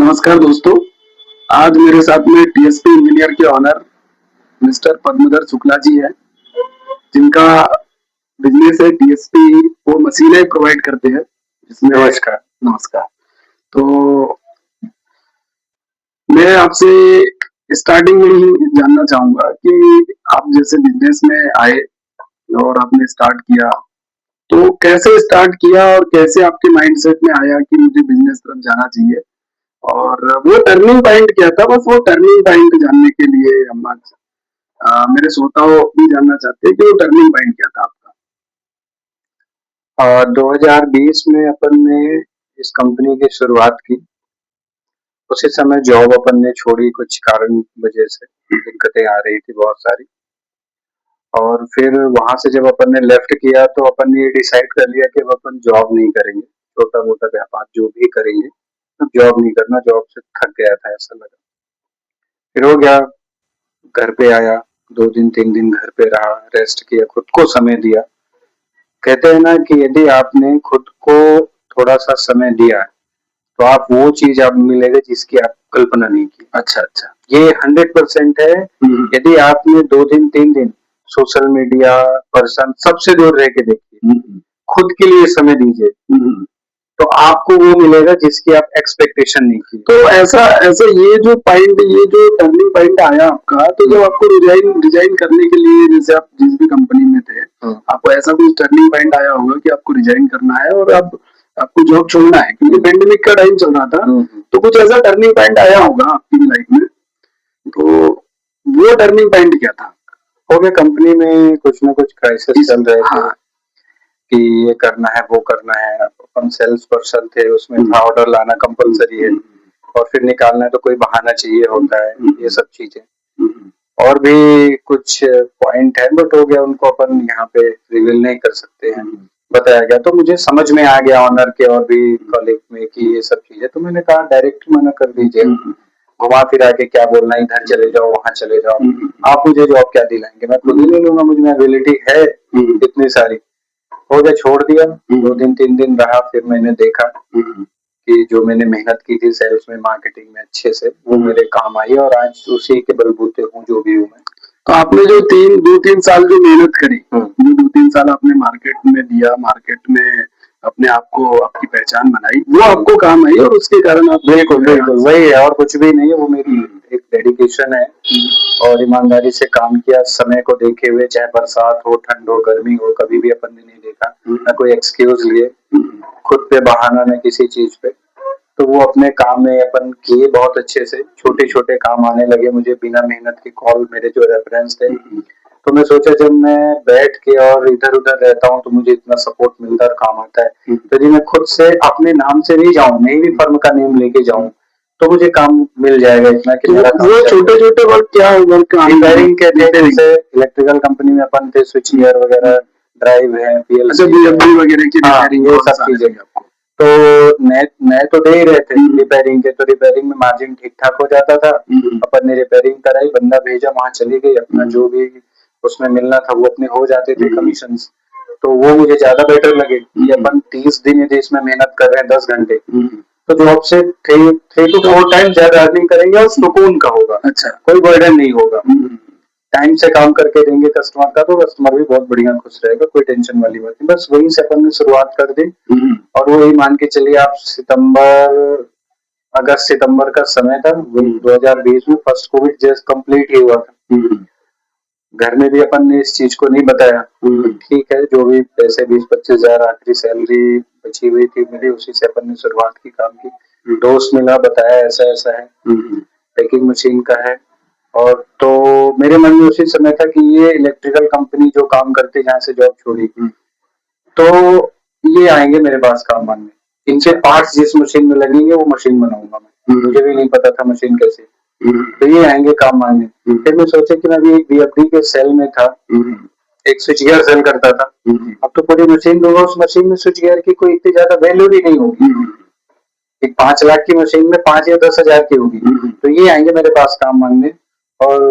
नमस्कार दोस्तों। आज मेरे साथ में टीएसपी इंजीनियर के ऑनर मिस्टर पद्मधर शुक्ला जी हैं, जिनका बिजनेस है टीएसपी। वो मशीनें प्रोवाइड करते हैं जिसमें नमस्कार। नमस्कार। तो मैं आपसे स्टार्टिंग में ही जानना चाहूंगा कि आप जैसे बिजनेस में आए और आपने स्टार्ट किया, तो कैसे स्टार्ट किया और कैसे आपके माइंडसेट में आया कि मुझे बिजनेस तरफ जाना चाहिए, और वो टर्निंग पॉइंट क्या था? बस वो टर्निंग पॉइंट जानने के लिए हम आज मेरे श्रोताओं भी जानना चाहते हैं कि वो टर्निंग पॉइंट क्या था आपका। 2020 में अपन ने इस कंपनी की शुरुआत की। उसी समय जॉब अपन ने छोड़ी, कुछ कारण वजह से दिक्कतें आ रही थी बहुत सारी। और फिर वहां से जब अपन ने लेफ्ट किया तो अपन ने डिसाइड कर लिया कि अब अपन जॉब नहीं करेंगे, छोटा मोटा व्यापार जो भी करेंगे, अब जॉब नहीं करना। जॉब से थक गया था ऐसा लगा। फिर हो गया, घर पे आया, 2 दिन 3 दिन घर पे रहा, रेस्ट किया, खुद को समय दिया। कहते हैं ना कि यदि आपने खुद को थोड़ा सा समय दिया तो आप वो चीज आप मिलेगा जिसकी आप कल्पना नहीं की। अच्छा अच्छा। ये 100% है। यदि आपने 2 दिन 3 दिन सोशल मीडिया पर्सन सबसे दूर रह के देखिए, खुद के लिए समय दीजिए, तो आपको वो मिलेगा जिसकी आप एक्सपेक्टेशन नहीं की। तो ऐसा ऐसा ये जो टर्निंग पॉइंट आया आपका, तो जब आपको रिजाइन करने के लिए, जैसे आप जिस भी कंपनी में थे, आपको ऐसा कुछ टर्निंग पॉइंट आया होगा कि आपको रिजाइन करना है और अब आपको जॉब छोड़ना है क्योंकि पेंडेमिक का टाइम चल रहा था, तो कुछ ऐसा टर्निंग पॉइंट आया होगा आपकी लाइफ में। तो वो टर्निंग पॉइंट क्या था? हो गया, कंपनी में कुछ ना कुछ क्राइसिस चल रहे थे। हाँ। कि ये करना है वो करना है। अपन सेल्स पर्सन थे, उसमें था ऑर्डर लाना कंपलसरी है और फिर निकालना है तो कोई बहाना चाहिए होता है, ये सब चीजें। और भी कुछ पॉइंट है, बट हो गया, उनको अपन यहाँ पे रिवील नहीं कर सकते हैं। बताया गया तो मुझे समझ में आ गया ऑनर के और भी कॉलीग में कि ये सब चीजें, तो मैंने कहा डायरेक्ट मना कर दीजिए, घुमा फिरा के क्या बोलना, इधर चले जाओ वहां चले जाओ, आप मुझे जॉब क्या दिलाएंगे, मैं खुद ही ले लूंगा, मुझ में एबिलिटी है इतनी सारी। हो गया, छोड़ दिया। 2 दिन 3 दिन रहा, फिर मैंने देखा कि जो मैंने मेहनत की थी सेल्स में, मार्केटिंग में अच्छे से, वो मेरे काम आई और आज उसी के बलबूते हूँ जो भी हूँ मैं। तो आपने जो 2-3 साल जो मेहनत करी, जो 2-3 साल आपने मार्केट में दिया, मार्केट में अपने आप को, आपकी पहचान बनाई, वो आपको काम आई और उसके कारण आप। बिल्कुल बिल्कुल वही है, और कुछ भी नहीं है। वो मेरी एक डेडिकेशन है और ईमानदारी से काम किया, समय को देखे हुए, चाहे बरसात हो, ठंड हो, गर्मी हो, कभी भी अपन ने नहीं देखा, ना कोई एक्सक्यूज लिए, खुद पे बहाना न किसी चीज पे। तो वो अपने काम में अपन किए बहुत अच्छे से। छोटे छोटे काम आने लगे मुझे बिना मेहनत के, कॉल मेरे जो रेफरेंस थे। तो मैं सोचा जब मैं बैठ के और इधर उधर रहता हूँ तो मुझे इतना सपोर्ट मिलता है, काम आता है, तो यदि मैं खुद से अपने नाम से भी जाऊँ, मैं भी फर्म का नेम लेके जाऊँ, तो मुझे काम मिल जाएगा इतना कि मेरा काम। वो छोटे छोटे वर्क क्या वर्क? रिपेयरिंग के थे, जैसे इलेक्ट्रिकल कंपनी में अपन थे, स्विच गियर वगैरह, ड्राइव है, पीएलसी वगैरह की रिपेयरिंग, ये सब चीजें। तो नए तो दे ही रहे थे रिपेयरिंग के, तो रिपेयरिंग में मार्जिन ठीक ठाक हो जाता था। अपन ने रिपेयरिंग कराई, बंदा भेजा, वहां चली गई, अपना जो भी उसमें मिलना था वो अपने हो जाते थे कमीशन। तो वो मुझे ज्यादा बेटर लगे कि अपन 30 दिन यदि इसमें मेहनत कर रहे हैं 10 घंटे, तो जॉब से 3 to 4 टाइम ज्यादा अर्निंग करेंगे और सुकून का होगा। अच्छा, कोई बर्डन नहीं होगा। टाइम से काम करके देंगे कस्टमर का, तो कस्टमर भी बहुत बढ़िया खुश रहेगा, कोई टेंशन वाली बात नहीं। बस वहीं से अपन ने शुरुआत कर दी। और वही मान के चलिए आप, अगस्त सितंबर का समय था 2020 में, फर्स्ट कोविड जस्ट कंप्लीट ही हुआ था। घर में भी अपन ने इस चीज को नहीं बताया। ठीक है, जो भी पैसे 20-25 हजार आखिरी सैलरी बची हुई थी मेरी, उसी से अपन ने शुरुआत की, काम की। दोस्त मिला, बताया ऐसा ऐसा है, पैकिंग मशीन का है। और तो मेरे मन में उसी समय था कि ये इलेक्ट्रिकल कंपनी जो काम करती, जहाँ से जॉब छोड़ी, तो ये आएंगे मेरे पास काम मांगने, इनके पार्ट्स जिस मशीन में लगेंगे वो मशीन बनाऊंगा मैं। मुझे भी नहीं पता था मशीन कैसे, तो ये आएंगे काम मांगने। फिर मैं सोचा कि मैं भी एक बीएफडी के सेल में था, एक स्विच गियर सेल करता था। अब तो पूरी मशीन दूंगा, उस मशीन में स्विच गियर की कोई इतनी ज्यादा वैल्यू भी नहीं होगी। एक 5 लाख की मशीन में 5 या 10 हजार की होगी। तो ये आएंगे मेरे पास काम मांगने, और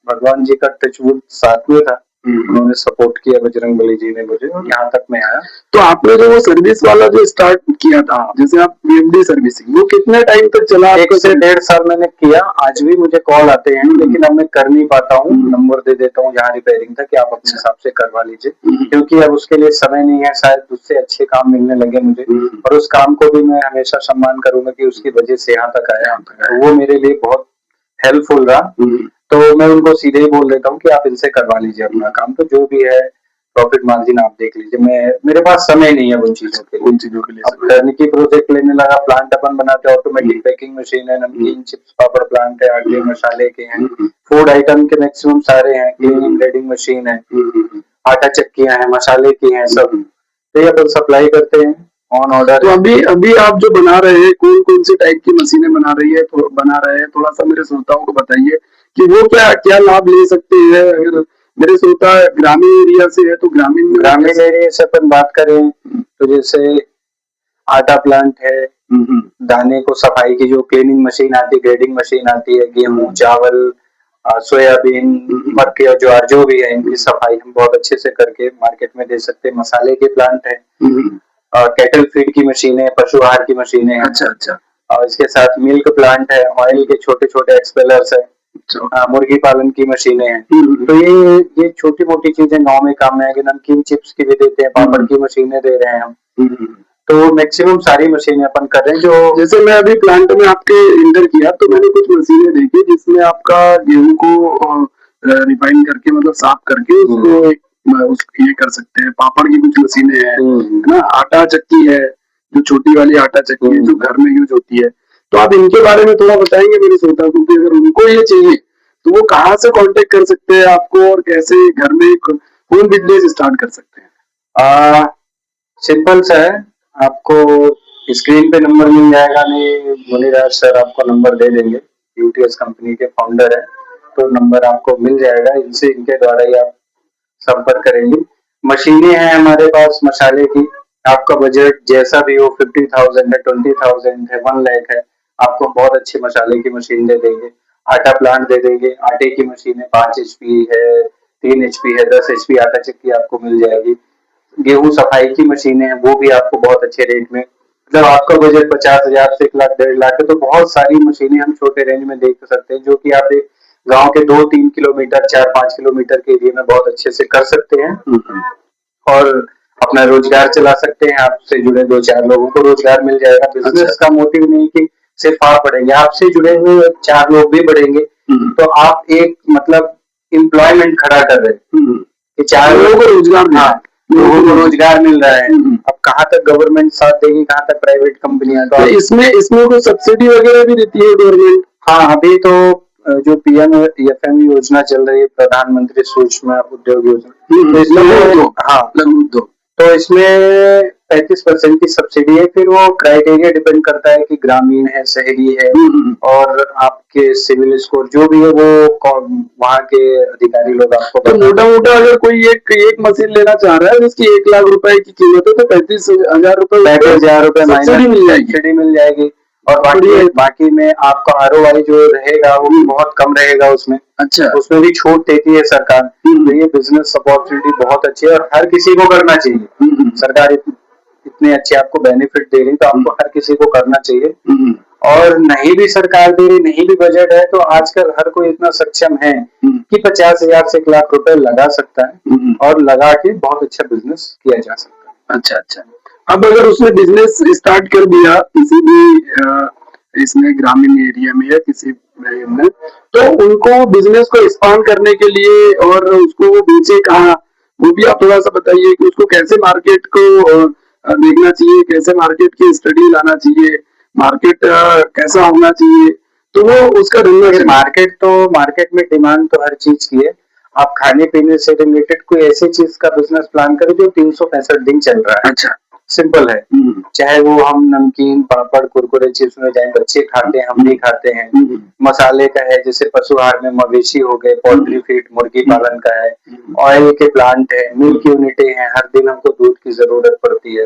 भगवान जी का टचवुड साथ में था, उन्होंने सपोर्ट किया बजरंगबली जी ने मुझे और यहाँ तक मैं आया। तो आपने जो वो सर्विस वाला जो स्टार्ट किया था, जैसे आप वीएमडी सर्विसिंग, वो कितने टाइम तक चला? 1 से 1.5 साल मैंने किया। आज भी मुझे कॉल आते हैं, लेकिन अब मैं कर नहीं पाता हूँ। नंबर दे देता हूँ जहाँ रिपेयरिंग था कि आप अपने हिसाब से करवा लीजिए, क्योंकि अब उसके लिए समय नहीं है, शायद उससे अच्छे काम मिलने लगे मुझे, और उस काम को भी मैं हमेशा सम्मान करूंगा कि उसकी वजह से यहाँ तक आया, तो वो मेरे लिए बहुत हेल्पफुल रहा। तो मैं उनको सीधे ही बोल देता हूँ कि आप इनसे करवा लीजिए अपना काम, तो जो भी है प्रॉफिट मार्जिन आप देख लीजिए। मेरे पास समय नहीं है उन चीजों के लिए। अब टर्नकी प्रोजेक्ट लेने लगा, प्लांट अपन बनाते हैं, ऑटोमेटिक पैकिंग मशीन है, नमकीन चिप्स पापड़ प्लांट है, आटे मसाले के हैं, फूड आइटम के मैक्सिमम सारे हैं, क्लीनिंग ग्रेडिंग मशीन है, आटा चक्कियां हैं, मसाले की हैं, सब तो ये अपन सप्लाई करते हैं ऑन ऑर्डर। तो अभी आप जो बना रहे हैं, कौन कौन सी टाइप की मशीनें बना रहे हैं, थोड़ा सा मेरे श्रोताओं को बताइए कि वो क्या क्या लाभ ले सकते हैं। अगर मेरे श्रोता ग्रामीण एरिया से है तो ग्रामीण एरिया से अपन बात करें तो जैसे आटा प्लांट है, दाने को सफाई की जो क्लीनिंग मशीन आती है, ग्रेडिंग मशीन आती है, गेहूं चावल सोयाबीन मक्के और ज्वार जो भी है, इनकी सफाई हम बहुत अच्छे से करके मार्केट में दे सकते हैं। मसाले के प्लांट है, कैटल फीड की मशीनें, पशु आहार की मशीनें हैं। अच्छा। और इसके साथ मिल्क प्लांट है, ऑयल के छोटे छोटे एक्सपेलर्स है, मुर्गी पालन की मशीनें हैं। तो ये छोटी मोटी चीजें गांव में काम में आएगी। नमकीन चिप्स की भी देते हैं, पापड़ की मशीनें दे रहे हैं हम। तो मैक्सिमम सारी मशीनें अपन कर रहे हैं। जो जैसे मैं अभी प्लांट में आपके इंटर किया तो मैंने कुछ मशीनें देखी जिसमें आपका गेहूं को रिफाइन करके, मतलब साफ करके उसको ये कर सकते हैं। पापड़ की कुछ मशीनें हैं, है ना, आटा चक्की है, जो छोटी वाली आटा चक्की है जो घर में यूज होती है। तो आप इनके बारे में थोड़ा बताएंगे मेरे श्रोता को कि अगर उनको ये चाहिए तो वो कहाँ से कांटेक्ट कर सकते हैं आपको, और कैसे घर में कौन बिजनेस स्टार्ट कर सकते हैं? सिंपल सा है, आपको स्क्रीन पे नंबर मिल जाएगा, नहीं मुनिराज सर आपको नंबर दे देंगे, यूटीएस कंपनी के फाउंडर है, तो नंबर आपको मिल जाएगा, इनके द्वारा ही आप संपर्क करेंगे। मशीनें हैं हमारे पास मसाले की, आपका बजट जैसा भी हो, 50,000 है, 20,000 है, 1 लाख है, आपको बहुत अच्छी मसाले की मशीन दे देंगे। आटा प्लांट दे देंगे, आटे की मशीन है, 5 HP है, 3 HP है, 10 HP आटा चक्की आपको मिल जाएगी। गेहूं सफाई की मशीनें हैं, वो भी आपको बहुत अच्छे रेट में, मतलब आपका बजट 50,000 से 1 लाख 1.5 लाख है, तो बहुत सारी मशीनें हम छोटे रेंज में देख सकते हैं, जो कि आप एक गांव के 2-3 किलोमीटर 4-5 किलोमीटर के एरिया में बहुत अच्छे से कर सकते हैं और अपना रोजगार चला सकते हैं। आपसे जुड़े 2-4 लोगों को रोजगार मिल जाएगा। बिजनेस का मोटिव नहीं कि सिर्फ आप बढ़ेंगे, आपसे जुड़े हुए 4 लोग भी बढ़ेंगे, तो आप एक मतलब एम्प्लॉयमेंट खड़ा कर रहे हैं कि 4 लोगों को रोजगार, लोगों को रोजगार मिल रहा है। अब कहाँ तक गवर्नमेंट साथ देगी, कहाँ तक प्राइवेट कंपनियां, तो इसमें कोई सब्सिडी वगैरह भी देती है गवर्नमेंट? हाँ, अभी तो जो PM-FME योजना चल रही है, प्रधानमंत्री सूक्ष्म उद्योग योजना, तो इसमें 35% की सब्सिडी है। फिर वो क्राइटेरिया डिपेंड करता है कि ग्रामीण है, शहरी है, और आपके सिविल स्कोर जो भी है वो वहाँ के अधिकारी लोग आपको। तो मोटा अगर कोई एक मशीन लेना चाह रहा है जिसकी 1 लाख रुपए की कीमत है तो 35,000 रुपए सब्सिडी मिल जाएगी। और बाकी में आपका ROI जो रहेगा वो भी बहुत कम रहेगा उसमें। अच्छा, उसमें भी छूट देती है सरकार। तो ये बिजनेस अपॉर्चुनिटी बहुत अच्छी है और हर किसी को करना चाहिए। सरकार इतने अच्छे आपको बेनिफिट दे रही, तो आपको हर किसी को करना चाहिए। और नहीं भी सरकार दे रही, नहीं भी बजट है, तो आजकल हर कोई इतना सक्षम है कि 50,000 से 1 लाख रुपए लगा सकता है और लगा के बहुत अच्छा बिजनेस किया जा सकता है। अच्छा। अब अगर उसने बिजनेस स्टार्ट कर दिया किसी भी इसमें ग्रामीण एरिया में या किसी में, तो उनको बिजनेस को एक्सपांड करने के लिए और उसको वो बेचे कहाँ, वो भी आप थोड़ा सा बताइए कि उसको कैसे मार्केट को देखना चाहिए, कैसे मार्केट की स्टडी लाना चाहिए, मार्केट कैसा होना चाहिए, तो वो उसका मार्केट में डिमांड तो हर चीज की है। आप खाने पीने से रिलेटेड कोई ऐसी चीज का बिजनेस प्लान करें जो 365 दिन चल रहा है। अच्छा, सिंपल है। चाहे वो हम नमकीन पापड़ कुरकुरे चिप्स में, चाहे बच्चे खाते हैं, हम भी खाते हैं। मसाले का है, जैसे पशु आहार में मवेशी हो गए, पोल्ट्री फीड मुर्गी पालन का है, ऑयल के प्लांट है, मिल्क यूनिटें हैं, हर दिन हमको दूध की जरूरत पड़ती है।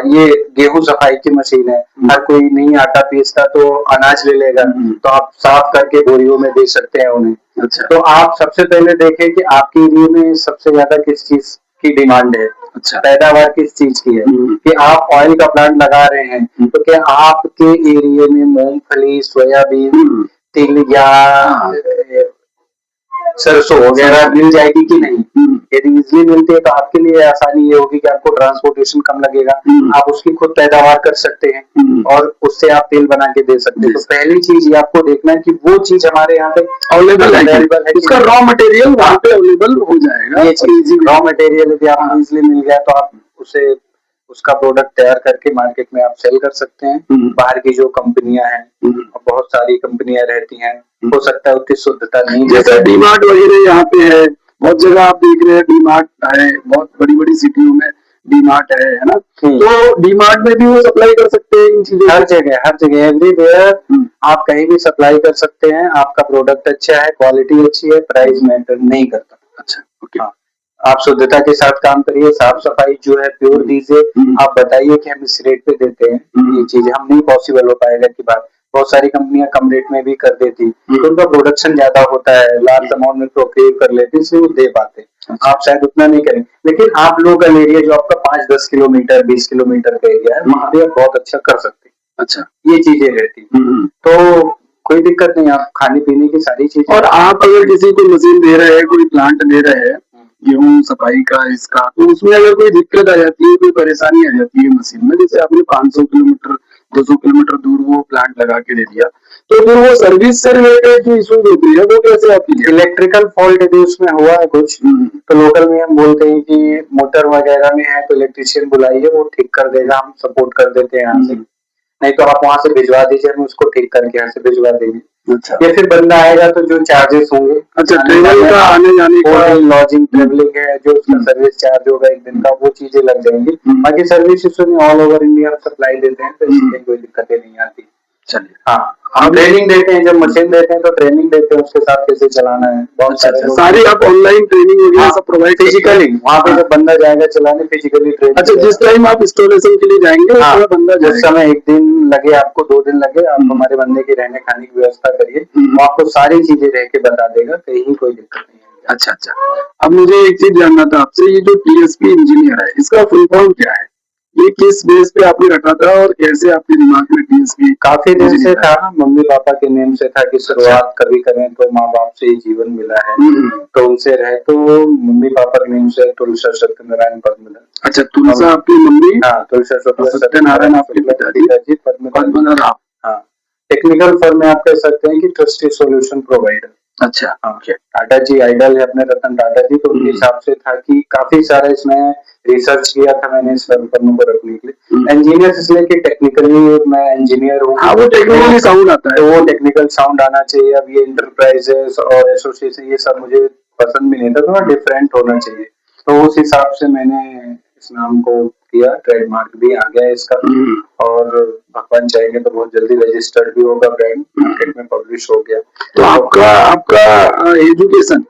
ये गेहूं सफाई की मशीन है, हर कोई नहीं आटा पीसता तो अनाज ले लेगा, तो आप साफ करके बोरियों में दे सकते हैं उन्हें। अच्छा। तो आप सबसे पहले देखें कि आपके एरिया में सबसे ज्यादा किस चीज की डिमांड है, अच्छा। पैदावार किस चीज की है, कि आप ऑयल का प्लांट लगा रहे हैं तो क्या आपके एरिया में मूंगफली, सोयाबीन, तिल या सरसों वगैरह मिल जाएगी कि नहीं? यदि इजली मिलती है तो आपके लिए आसानी ये होगी कि आपको ट्रांसपोर्टेशन कम लगेगा, आप उसकी खुद पैदावार कर सकते हैं और उससे आप तेल बना के दे सकते हैं। तो पहली चीज ये आपको देखना है कि वो चीज हमारे यहाँ पे अवेलेबल है, उसका रॉ मटेरियल वहाँ पे अवेलेबल हो जाएगा। ये चीज रॉ मटेरियल यदि आपको इजिली मिल गया तो आप उसे उसका प्रोडक्ट तैयार करके मार्केट में आप सेल कर सकते हैं। बाहर की जो कंपनियां हैं, बहुत सारी कंपनियां रहती हैं, हो सकता है उतनी शुद्धता नहीं, जैसे डीमार्ट वगैरह यहाँ पे है, बहुत जगह आप देख रहे हैं डीमार्ट है, बहुत बड़ी बड़ी सिटियों में डीमार्ट है ना? तो डीमार्ट में भी वो सप्लाई कर सकते हैं इन चीजों? हर जगह एवरीवेयर आप कहीं भी सप्लाई कर सकते हैं। आपका प्रोडक्ट अच्छा है, क्वालिटी अच्छी है, प्राइस मैटर नहीं करता। अच्छा, ओके। हाँ, आप शुद्धता के साथ काम करिए, साफ सफाई जो है प्योर दीजिए। आप बताइए कि हम इस रेट पे देते हैं, ये चीज हम नहीं पॉसिबल हो पाएगा की बात। बहुत सारी कंपनियां कम रेट में भी कर देती, तो उनका प्रोडक्शन ज्यादा होता है, लार्ज अमाउंट में प्रोक्योर कर लेते, इसलिए वो दे पाते। आप शायद उतना नहीं करें, लेकिन आप लोकल एरिया जो आपका 5-10 किलोमीटर 20 किलोमीटर का एरिया है, वहाँ पे आप बहुत अच्छा कर सकते हैं। अच्छा, ये चीजें रहती। तो कोई दिक्कत नहीं, आप खाने पीने की सारी चीजें। और आप अगर किसी को मशीन दे रहे हैं, कोई प्लांट दे रहे हैं गेहूं सफाई का इसका, तो उसमें अगर कोई दिक्कत आ जाती है, कोई परेशानी आ जाती है मशीन में, जैसे आपने 500 किलोमीटर 200 किलोमीटर दूर वो प्लांट लगा के दे दिया, तो फिर वो सर्विस से रिलेटेड जो इशूज होती है वो कैसे आती है? इलेक्ट्रिकल फॉल्ट यदि उसमें हुआ है कुछ, तो लोकल में हम बोलते हैं कि मोटर वगैरह में है तो इलेक्ट्रिशियन बुलाइए, वो ठीक कर देगा, हम सपोर्ट कर देते हैं यहाँ से। नहीं तो आप वहां से भिजवा दीजिए, हम उसको ठीक करके यहाँ से भिजवा देंगे। अच्छा। या फिर बंदा आएगा तो जो चार्जेस होंगे, अच्छा, ट्रेवल का आने जाने का, लॉजिंग ट्रेवलिंग है, जो उसका सर्विस चार्ज होगा एक दिन का, वो चीजें लग जाएंगी। बाकी service all over India supply देते हैं, तो इसमें कोई दिक्कतें नहीं आती। चलिए। हाँ, हम ट्रेनिंग देते हैं, जब मशीन देते हैं तो ट्रेनिंग देते हैं उसके साथ कैसे चलाना है। बहुत सारी आप ऑनलाइन ट्रेनिंग वगैरह सब प्रोवाइड फिजिकली वहाँ पे जब बंदा जाएगा चलाने, फिजिकली ट्रेनिंग। अच्छा, जिस टाइम आप इंस्टॉलेशन के लिए जाएंगे, हाँ, बंदा जिस समय 1 दिन लगे आपको, 2 दिन लगे, आप हमारे बंदे की रहने खाने की व्यवस्था करिए, वो आपको सारी चीजें रह के बता देगा, कहीं कोई दिक्कत नहीं है। अच्छा अच्छा, अब मुझे एक चीज जानना था आपसे, ये जो टीएसपी इंजीनियर है, इसका फुल फॉर्म क्या है? ये किस बेस पे आपने रखा था और कैसे आपके दिमाग में टीएसपी? काफी दिन से था, मम्मी पापा के नेम से था कि शुरुआत कभी करें तो माँ बाप से ही जीवन मिला है, तो उनसे रहे, तो मम्मी पापा के नेम से तुलसा सत्यनारायण पद्मधर। अच्छा, तुलसा आपकी मम्मी? हाँ, तुलसा सत्यनारायण आपके पिताजी पद्मधर आप। हाँ, टेक्निकल फर्म में आप कह सकते हैं कि ट्रस्टी सॉल्यूशन प्रोवाइडर। अच्छा, ओके। टाटा जी आइडल है अपने, रतन टाटा जी, तो उनके हिसाब से था कि काफी सारा इसमें रिसर्च किया था मैंने इस फर्म को रखने के लिए। इंजीनियर इसलिए कि टेक्निकली मैं इंजीनियर हूँ। हाँ, वो टेक्निकली साउंड आता है, तो वो टेक्निकल साउंड आना चाहिए। अब ये इंटरप्राइजेस और एसोसिएशन ये सब मुझे पसंद भी नहीं था, थोड़ा डिफरेंट होना चाहिए, तो उस हिसाब से मैंने इस नाम को किया। ट्रेडमार्क भी आ गया इसका, और भगवान चाहेंगे तो बहुत जल्दी रजिस्टर्ड भी होगा, ब्रांड मार्केट में पब्लिश हो गया। तो आपका एजुकेशन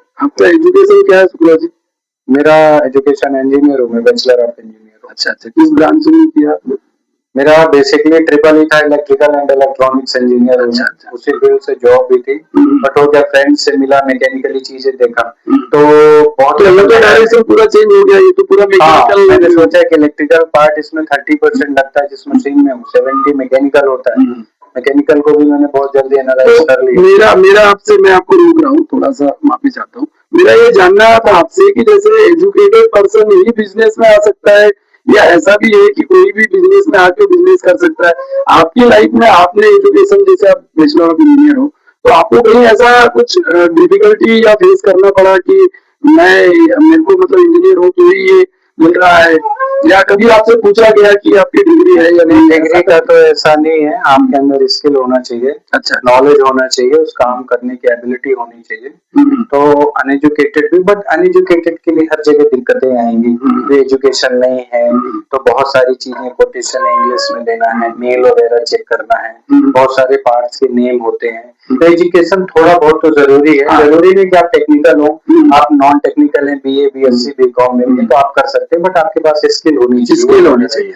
क्या है शुक्ला जी? मेरा एजुकेशन इंजीनियर हूँ मैं, बैचलर ऑफ इंजीनियर हूँ। अच्छा अच्छा, किस ब्रांच में किया आपने? मेरा बेसिकली ट्रिपल ही था, इलेक्ट्रिकल एंड इलेक्ट्रॉनिक्स इंजीनियर हूँ। अच्छा, उसी फील्ड से जॉब भी थी, बट हो गया फ्रेंड से मिला, मैकेनिकली चीजें देखा, तो बहुत डायरेक्शन पूरा चेंज हो गया। ये तो पूरा मैकेनिकल। मैंने सोचा कि इलेक्ट्रिकल पार्ट इसमें 30% लगता है जिस मशीन में, 70 मैकेनिकल होता है। मैकेनिकल को भी मैंने बहुत जल्दी एनालाइज कर लिया। मेरा आपसे, मैं आपको रोक रहा हूँ, थोड़ा सा माफी चाहता हूँ। मेरा ये जानना था आपसे कि जैसे एजुकेटेड पर्सन ही बिजनेस में आ सकता है, या ऐसा भी है कि कोई भी बिजनेस में आके बिजनेस कर सकता है? आपकी लाइफ में आपने एजुकेशन, जैसे आप बैचलर ऑफ इंजीनियर हो, तो आपको कहीं ऐसा कुछ डिफिकल्टी या फेस करना पड़ा कि मेरे को मतलब इंजीनियर हूँ तो ही ये मिल रहा है, या कभी आपसे पूछा गया कि आपकी डिग्री है या नहीं? डिग्री का तो ऐसा नहीं है, आपके अंदर स्किल होना चाहिए, अच्छा नॉलेज होना चाहिए, उस काम करने की एबिलिटी होनी चाहिए। तो अनएजुकेटेड भी, बट अनएजुकेटेड के लिए हर जगह दिक्कतें आएंगी। एजुकेशन नहीं है तो बहुत सारी चीजें, कोटेशन इंग्लिश में देना है, मेल वगैरह चेक करना है, बहुत सारे पार्ट्स के नेम होते हैं, तो एजुकेशन थोड़ा बहुत तो जरूरी है। जरूरी नहीं कि आप टेक्निकल हो, आप नॉन टेक्निकल है, बीए बीएससी बीकॉम में तो आप कर सकते हैं, बट आपके पास स्किल होनी चाहिए।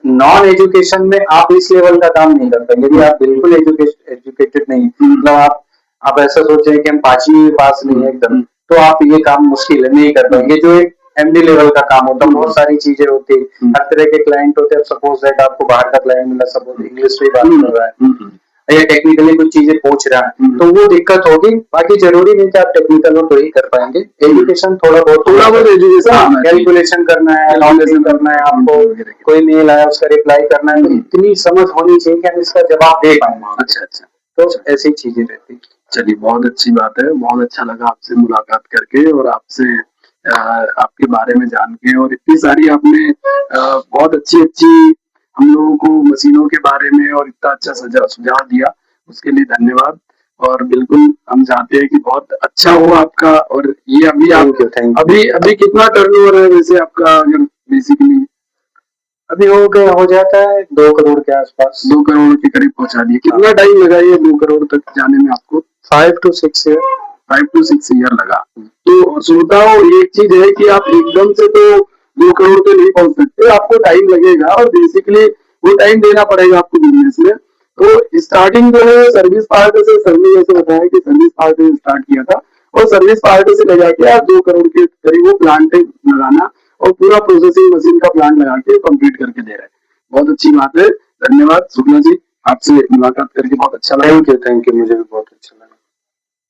नॉन एजुकेशन में आप इस लेवल का काम नहीं कर पाएंगे। यदि आप बिल्कुल एजुकेटेड नहीं, मतलब आप ऐसा सोचें कि हम 5वीं पास नहीं है एकदम, तो आप ये काम मुश्किल है, नहीं कर पाएंगे। जो एक एमडी लेवल का काम होता है, बहुत सारी चीजें होती है, हर तरह के क्लाइंट होते हैं। सपोज दैट आपको बाहर का क्लाइंट मिला, सपोज इंग्लिश में बात कर रहा है या टेक्निकली कुछ चीजें पूछ रहा है, तो वो दिक्कत होगी। बाकी जरूरी नहीं कि आप टेक्निकल हो तो ही कर पाएंगे। एजुकेशन थोड़ा बहुत एजुकेशन, कैलकुलेशन करना है, एनालिसिस करना है, आपको कोई मेल आया उसका रिप्लाई करना है, तो इतनी समझ होनी चाहिए कि हम इसका जवाब दे पाए। अच्छा अच्छा, तो ऐसी चीजें रहती। चलिए बहुत अच्छी बात है, बहुत अच्छा लगा आपसे मुलाकात करके और आपसे आपके बारे में जान के, और इतनी सारी आपने बहुत अच्छी अच्छी हम लोगों को मशीनों के बारे में और इतना अच्छा सुझाव दिया, उसके लिए धन्यवाद। और बिल्कुल हम चाहते हैं कि बहुत अच्छा हो आपका। और ये अभी आप अभी अभी कितना टर्नओवर है वैसे आपका, अगर बेसिकली अभी हो जाता है 2 करोड़ के आसपास, 2 करोड़ के करीब पहुंचा दिए। कितना टाइम लगा ये 2 करोड़ तक जाने में आपको? 5 to 6 ईयर, 5 to 6 ईयर लगा। तो श्रोताओं, एक चीज है कि आप एकदम से तो 2 करोड़ पे नहीं पहुंच सकते, आपको टाइम लगेगा और बेसिकली वो टाइम देना पड़ेगा आपको बिजनेस में। तो स्टार्टिंग जो है सर्विस पार्ट से, सर ने जैसे बताया कि सर्विस पार्ट से स्टार्ट किया था, और सर्विस पार्ट से ले जाके आप 2 करोड़ के करीब वो प्लांट लगाना और पूरा प्रोसेसिंग मशीन का प्लांट लगा के कंप्लीट करके दे रहे हैं। बहुत अच्छी बात है, धन्यवाद शुक्ला जी, आपसे मुलाकात करके बहुत अच्छा लगा। थैंक यू, मुझे भी बहुत अच्छा लगा।